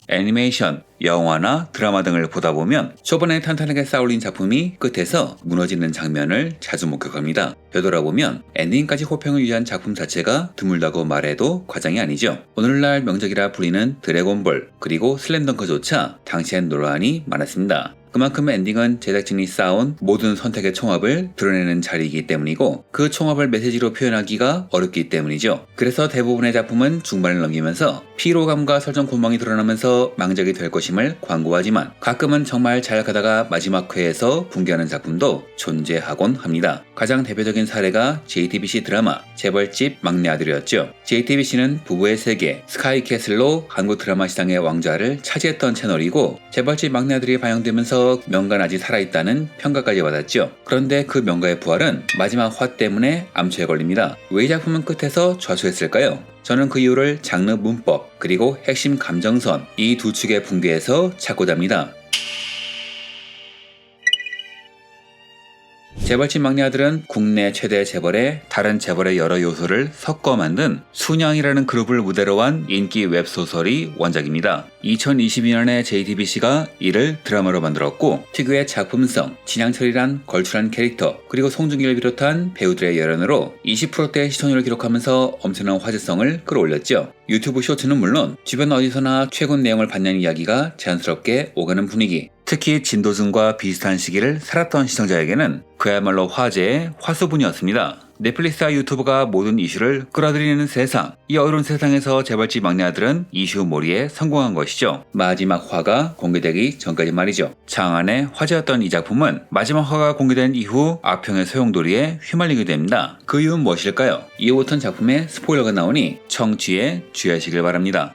애니메이션, 영화나 드라마 등을 보다 보면 초반에 탄탄하게 쌓아올린 작품이 끝에서 무너지는 장면을 자주 목격합니다. 되돌아보면 엔딩까지 호평을 위한 작품 자체가 드물다고 말해도 과장이 아니죠. 오늘날 명작이라 불리는 드래곤볼 그리고 슬램덩크조차 당시엔 논란이 많았습니다. 그만큼 엔딩은 제작진이 쌓아온 모든 선택의 총합을 드러내는 자리이기 때문이고 그 총합을 메시지로 표현하기가 어렵기 때문이죠. 그래서 대부분의 작품은 중반을 넘기면서 피로감과 설정 곤방이 드러나면서 망작이 될 것임을 광고하지만 가끔은 정말 잘 가다가 마지막 회에서 붕괴하는 작품도 존재하곤 합니다. 가장 대표적인 사례가 JTBC 드라마 재벌집 막내 아들이었죠. JTBC는 부부의 세계 스카이캐슬로 한국 드라마 시장의 왕좌를 차지했던 채널이고 재벌집 막내 아들이 방영되면서 명가는 아직 살아있다는 평가까지 받았죠. 그런데 그 명가의 부활은 마지막 화 때문에 암초에 걸립니다. 왜 이 작품은 끝에서 좌초했을까요? 저는 그 이유를 장르 문법 그리고 핵심 감정선 이 두 축의 붕괴에서 찾고자 합니다. 재벌집 막내 아들은 국내 최대 재벌에 다른 재벌의 여러 요소를 섞어 만든 순양이라는 그룹을 무대로 한 인기 웹소설이 원작입니다. 2022년에 JTBC가 이를 드라마로 만들었고 특유의 작품성, 진양철이란 걸출한 캐릭터 그리고 송중기를 비롯한 배우들의 열연으로 20%대 시청률을 기록하면서 엄청난 화제성을 끌어올렸죠. 유튜브 쇼츠는 물론 주변 어디서나 최근 내용을 받는 이야기가 자연스럽게 오가는 분위기, 특히 진도준과 비슷한 시기를 살았던 시청자에게는 그야말로 화제의 화수분이었습니다. 넷플릭스와 유튜브가 모든 이슈를 끌어들이는 세상, 이 어려운 세상에서 재벌집 막내 아들은 이슈 몰이에 성공한 것이죠. 마지막 화가 공개되기 전까지 말이죠. 장안의 화제였던 이 작품은 마지막 화가 공개된 이후 악평의 소용돌이에 휘말리게 됩니다. 그 이유는 무엇일까요? 이후부터는 작품에 스포일러가 나오니 청취에 주의하시길 바랍니다.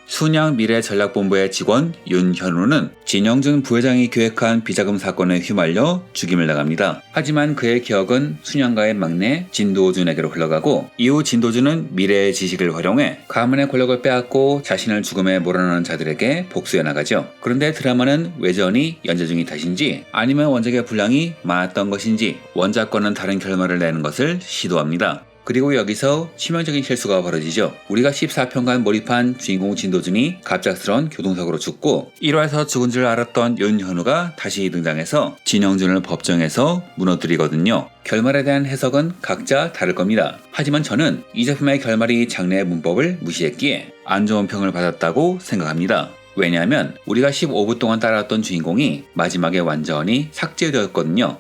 순양 미래전략본부의 직원 윤현우는 진영준 부회장이 계획한 비자금 사건에 휘말려 죽임을 당합니다. 하지만 그의 기억은 순양가의 막내 진도준에게로 흘러가고 이후 진도준은 미래의 지식을 활용해 가문의 권력을 빼앗고 자신을 죽음에 몰아넣는 자들에게 복수해 나가죠. 그런데 드라마는 외전이 연재 중인 탓인지 아니면 원작의 분량이 많았던 것인지 원작과는 다른 결말을 내는 것을 시도합니다. 그리고 여기서 치명적인 실수가 벌어지죠. 우리가 14편간 몰입한 주인공 진도준이 갑작스런 교통사고로 죽고 1화에서 죽은 줄 알았던 윤현우가 다시 등장해서 진영준을 법정에서 무너뜨리거든요. 결말에 대한 해석은 각자 다를 겁니다. 하지만 저는 이 작품의 결말이 장르의 문법을 무시했기에 안 좋은 평을 받았다고 생각합니다. 왜냐하면 우리가 15부 동안 따라왔던 주인공이 마지막에 완전히 삭제되었거든요.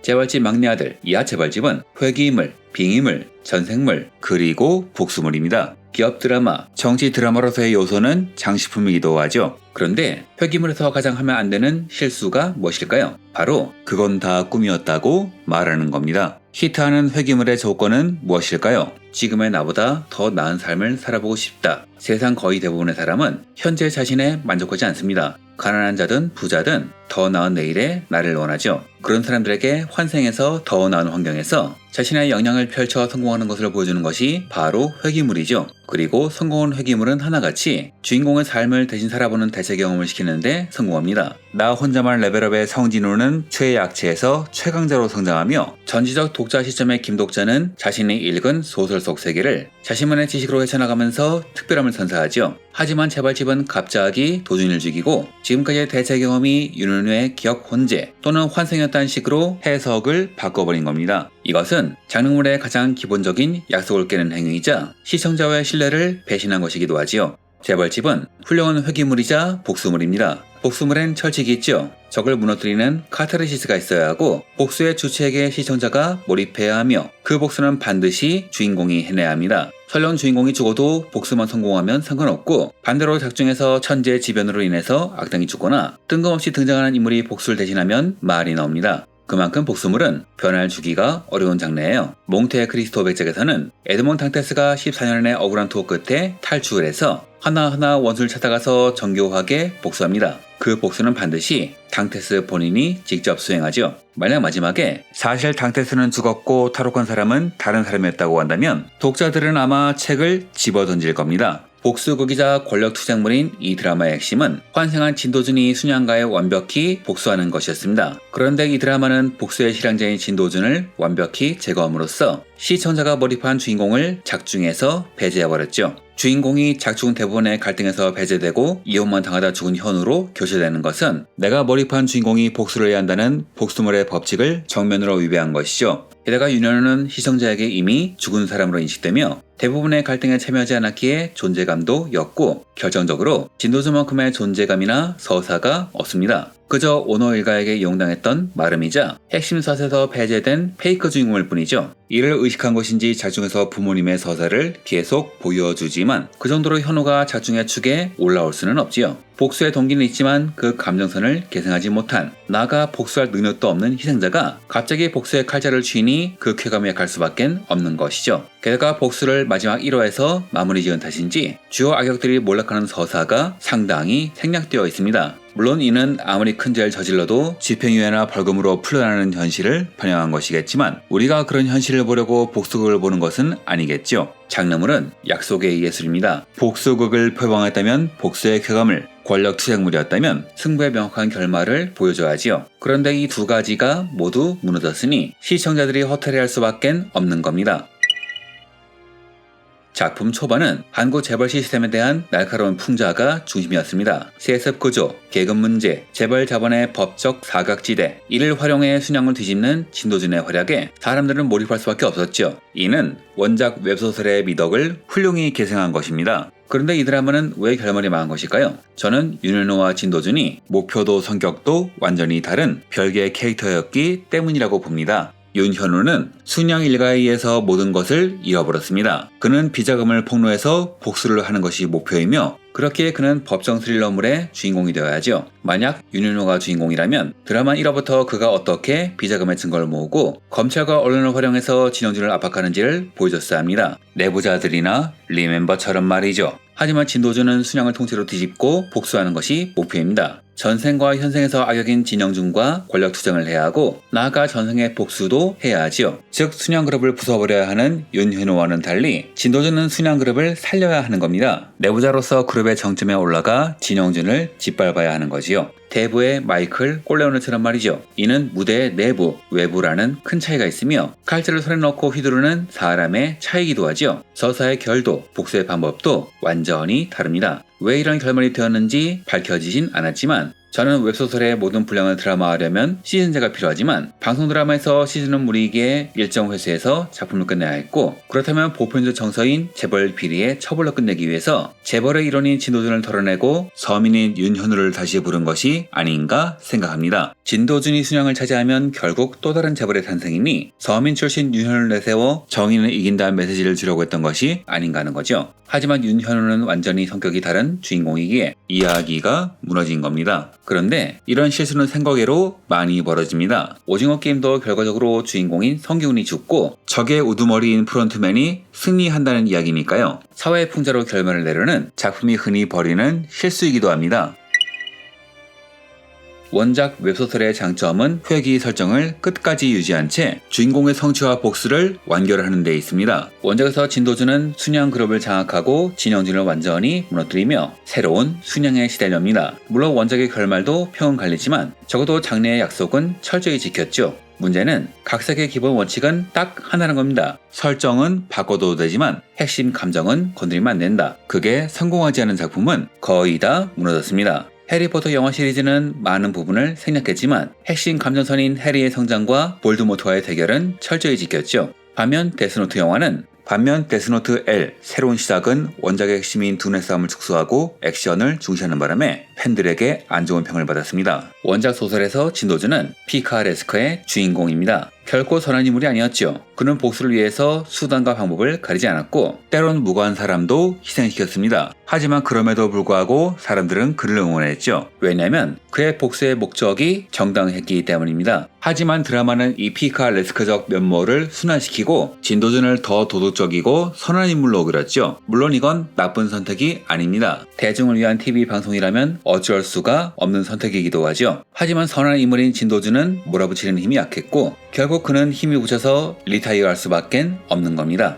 재벌집 막내 아들, 이하 재벌집은 회귀물, 빙의물, 전생물, 그리고 복수물입니다. 기업 드라마, 정치 드라마로서의 요소는 장식품이기도 하죠. 그런데 회귀물에서 가장 하면 안 되는 실수가 무엇일까요? 바로 그건 다 꿈이었다고 말하는 겁니다. 히트하는 회귀물의 조건은 무엇일까요? 지금의 나보다 더 나은 삶을 살아보고 싶다. 세상 거의 대부분의 사람은 현재 자신에 만족하지 않습니다. 가난한 자든 부자든 더 나은 내일의 나를 원하죠. 그런 사람들에게 환생에서 더 나은 환경에서 자신의 역량을 펼쳐 성공하는 것을 보여주는 것이 바로 회귀물이죠. 그리고 성공한 회귀물은 하나같이 주인공의 삶을 대신 살아보는 대체 경험을 시키는데 성공합니다. 나 혼자만 레벨업의 성진우는 최약체에서 최강자로 성장하며 전지적 독자 시점의 김독자는 자신이 읽은 소설 속 세계를 자신만의 지식으로 헤쳐나가면서 특별함을 선사하죠. 하지만 재벌집은 갑자기 도준이를 죽이고 지금까지의 대체 경험이 윤은우의 기억 혼재 또는 환생이었다는 식으로 해석을 바꿔버린 겁니다. 이것은 장르물의 가장 기본적인 약속을 깨는 행위이자 시청자와의 신뢰를 배신한 것이기도 하지요. 재벌집은 훌륭한 회귀물이자 복수물입니다. 복수물엔 철칙이 있죠. 적을 무너뜨리는 카타르시스가 있어야 하고 복수의 주체에게 시청자가 몰입해야 하며 그 복수는 반드시 주인공이 해내야 합니다. 설령 주인공이 죽어도 복수만 성공하면 상관없고 반대로 작중에서 천재지변으로 인해서 악당이 죽거나 뜬금없이 등장하는 인물이 복수를 대신하면 말이 나옵니다. 그만큼 복수물은 변화를 주기가 어려운 장르예요. 몽테의 크리스토 백작에서는 에드몬 탕테스가 14년의 억울한 투어 끝에 탈출을 해서 하나하나 원수를 찾아가서 정교하게 복수합니다. 그 복수는 반드시 탕테스 본인이 직접 수행하죠. 만약 마지막에 사실 탕테스는 죽었고 탈옥한 사람은 다른 사람이었다고 한다면 독자들은 아마 책을 집어던질 겁니다. 복수극이자 권력투쟁물인 이 드라마의 핵심은 환생한 진도준이 순양가에 완벽히 복수하는 것이었습니다. 그런데 이 드라마는 복수의 실행자인 진도준을 완벽히 제거함으로써 시청자가 몰입한 주인공을 작중에서 배제해버렸죠. 주인공이 작중 대부분의 갈등에서 배제되고 이혼만 당하다 죽은 현우로 교체되는 것은 내가 몰입한 주인공이 복수를 해야 한다는 복수물의 법칙을 정면으로 위배한 것이죠. 게다가 윤현우는 시청자에게 이미 죽은 사람으로 인식되며 대부분의 갈등에 참여하지 않았기에 존재감도 였고 결정적으로 진도준만큼의 존재감이나 서사가 없습니다. 그저 오너 일가에게 이용당했던 마름이자 핵심 샷에서 배제된 페이크 주인공일 뿐이죠. 이를 의식한 것인지 작중에서 부모님의 서사를 계속 보여주지만 그 정도로 현우가 작중의 축에 올라올 수는 없지요. 복수의 동기는 있지만 그 감정선을 계승하지 못한 나아가 복수할 능력도 없는 희생자가 갑자기 복수의 칼자를 쥐니 그 쾌감에 갈 수밖에 없는 것이죠. 게다가 복수를 마지막 1화에서 마무리 지은 탓인지 주요 악역들이 몰락하는 서사가 상당히 생략되어 있습니다. 물론 이는 아무리 큰 죄를 저질러도 집행유예나 벌금으로 풀려나는 현실을 반영한 것이겠지만 우리가 그런 현실을 보려고 복수극을 보는 것은 아니겠죠. 장르물은 약속의 예술입니다. 복수극을 표방했다면 복수의 쾌감을, 권력투쟁물이었다면 승부의 명확한 결말을 보여줘야지요. 그런데 이 두 가지가 모두 무너졌으니 시청자들이 허탈해할 수밖에 없는 겁니다. 작품 초반은 한국 재벌 시스템에 대한 날카로운 풍자가 중심이었습니다. 세습 구조, 계급 문제, 재벌 자본의 법적 사각지대, 이를 활용해 순양을 뒤집는 진도준의 활약에 사람들은 몰입할 수밖에 없었죠. 이는 원작 웹소설의 미덕을 훌륭히 계승한 것입니다. 그런데 이 드라마는 왜 결말이 망한 것일까요? 저는 윤현우와 진도준이 목표도 성격도 완전히 다른 별개의 캐릭터였기 때문이라고 봅니다. 윤현우는 순양 일가에 의해서 모든 것을 잃어버렸습니다. 그는 비자금을 폭로해서 복수를 하는 것이 목표이며 그렇기에 그는 법정 스릴러물의 주인공이 되어야죠. 만약 윤현우가 주인공이라면 드라마 1화부터 그가 어떻게 비자금의 증거를 모으고 검찰과 언론을 활용해서 진영준을 압박하는지를 보여줬어야 합니다. 내부자들이나 리멤버처럼 말이죠. 하지만 진도준은 순양을 통째로 뒤집고 복수하는 것이 목표입니다. 전생과 현생에서 악역인 진영준과 권력투쟁을 해야 하고 나아가 전생의 복수도 해야 하지요. 즉 순양그룹을 부숴버려야 하는 윤현우와는 달리 진도준은 순양그룹을 살려야 하는 겁니다. 내부자로서 그룹의 정점에 올라가 진영준을 짓밟아야 하는 거지요. 대부의 마이클 꼴레오네처럼 말이죠. 이는 무대의 내부, 외부라는 큰 차이가 있으며 칼질을 손에 넣고 휘두르는 사람의 차이기도 하죠. 서사의 결도, 복수의 방법도 완전히 다릅니다. 왜 이런 결말이 되었는지 밝혀지진 않았지만 저는 웹소설의 모든 분량을 드라마화하려면 시즌제가 필요하지만 방송 드라마에서 시즌은 무리이기에 일정 회수해서 작품을 끝내야 했고 그렇다면 보편적 정서인 재벌 비리의 처벌로 끝내기 위해서 재벌의 일원인 진도준을 덜어내고 서민인 윤현우를 다시 부른 것이 아닌가 생각합니다. 진도준이 순양을 차지하면 결국 또 다른 재벌의 탄생이니 서민 출신 윤현우를 내세워 정의는 이긴다는 메시지를 주려고 했던 것이 아닌가 하는 거죠. 하지만 윤현우는 완전히 성격이 다른 주인공이기에 이야기가 무너진 겁니다. 그런데 이런 실수는 생각외로 많이 벌어집니다. 오징어 게임도 결과적으로 주인공인 성기훈이 죽고 적의 우두머리인 프론트맨이 승리한다는 이야기니까요. 사회 풍자로 결말을 내려는 작품이 흔히 벌이는 실수이기도 합니다. 원작 웹소설의 장점은 회귀 설정을 끝까지 유지한 채 주인공의 성취와 복수를 완결하는 데 있습니다. 원작에서 진도준은 순양 그룹을 장악하고 진영준을 완전히 무너뜨리며 새로운 순양의 시대를 엽니다. 물론 원작의 결말도 평은 갈리지만 적어도 장래의 약속은 철저히 지켰죠. 문제는 각색의 기본 원칙은 딱 하나라는 겁니다. 설정은 바꿔도 되지만 핵심 감정은 건드리면 안 된다. 그게 성공하지 않은 작품은 거의 다 무너졌습니다. 해리포터 영화 시리즈는 많은 부분을 생략했지만 핵심 감정선인 해리의 성장과 볼드모트와의 대결은 철저히 지켰죠. 반면 데스노트 L 새로운 시작은 원작의 핵심인 두뇌 싸움을 축소하고 액션을 중시하는 바람에 팬들에게 안 좋은 평을 받았습니다. 원작 소설에서 진도준은 피카레스크의 주인공입니다. 결코 선한 인물이 아니었죠. 그는 복수를 위해서 수단과 방법을 가리지 않았고 때론 무고한 사람도 희생시켰습니다. 하지만 그럼에도 불구하고 사람들은 그를 응원했죠. 왜냐하면 그의 복수의 목적이 정당했기 때문입니다. 하지만 드라마는 이 피카레스크적 면모를 순환시키고 진도준을 더 도덕적이고 선한 인물로 그렸죠. 물론 이건 나쁜 선택이 아닙니다. 대중을 위한 TV 방송이라면 어쩔 수가 없는 선택이기도 하죠. 하지만 선한 인물인 진도준은 몰아붙이는 힘이 약했고 결국 그는 힘이 붙여서 리타이어할 수밖에 없는 겁니다.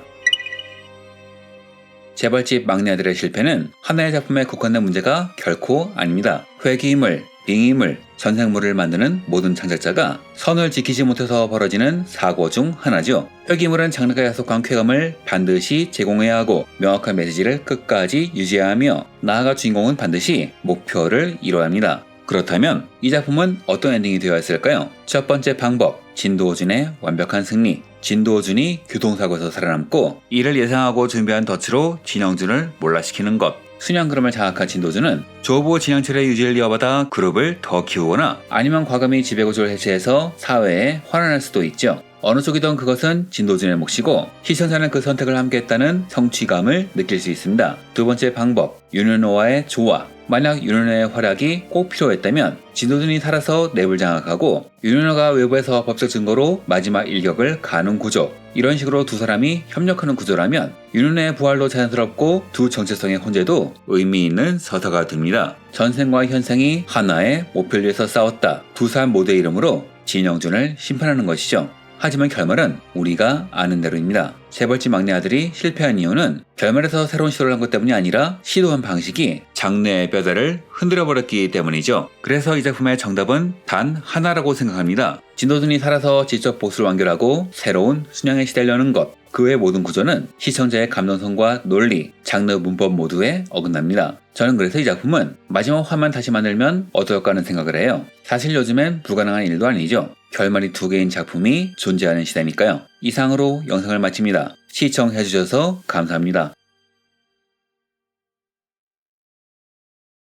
재벌집 막내 아들의 실패는 하나의 작품에 국한된 문제가 결코 아닙니다. 회귀인물, 빙의인물, 전생물을 만드는 모든 창작자가 선을 지키지 못해서 벌어지는 사고 중 하나죠. 회귀물은 장르가 약속한 쾌감을 반드시 제공해야 하고 명확한 메시지를 끝까지 유지해야 하며 나아가 주인공은 반드시 목표를 이뤄야 합니다. 그렇다면 이 작품은 어떤 엔딩이 되어야 했을까요? 첫 번째 방법, 진도준의 완벽한 승리. 진도준이 교통사고에서 살아남고 이를 예상하고 준비한 덫으로 진영준을 몰락시키는 것. 순환그룹을 장악한 진도준은 조보 진영철의 유지를 이어받아 그룹을 더 키우거나 아니면 과감히 지배구조를 해체해서 사회에 환원할 수도 있죠. 어느 쪽이든 그것은 진도준의 몫이고 시청자는 그 선택을 함께했다는 성취감을 느낄 수 있습니다. 두 번째 방법, 윤은호와의 조화. 만약 윤은호의 활약이 꼭 필요했다면 진도준이 살아서 랩을 장악하고 윤은호가 외부에서 법적 증거로 마지막 일격을 가는 구조. 이런 식으로 두 사람이 협력하는 구조라면 윤은호의 부활도 자연스럽고 두 정체성의 혼재도 의미 있는 서사가 됩니다. 전생과 현생이 하나의 목표를 위해서 싸웠다. 두 사람 모두의 이름으로 진영준을 심판하는 것이죠. 하지만 결말은 우리가 아는 대로입니다. 재벌집 막내 아들이 실패한 이유는 결말에서 새로운 시도를 한 것 때문이 아니라 시도한 방식이 장래의 뼈대를 흔들어버렸기 때문이죠. 그래서 이 작품의 정답은 단 하나라고 생각합니다. 진도준이 살아서 지적 보수를 완결하고 새로운 순양에 시달려는 것. 그 외 모든 구조는 시청자의 감정선과 논리, 장르 문법 모두에 어긋납니다. 저는 그래서 이 작품은 마지막 화만 다시 만들면 어떨까 하는 생각을 해요. 사실 요즘엔 불가능한 일도 아니죠. 결말이 두 개인 작품이 존재하는 시대니까요. 이상으로 영상을 마칩니다. 시청해주셔서 감사합니다.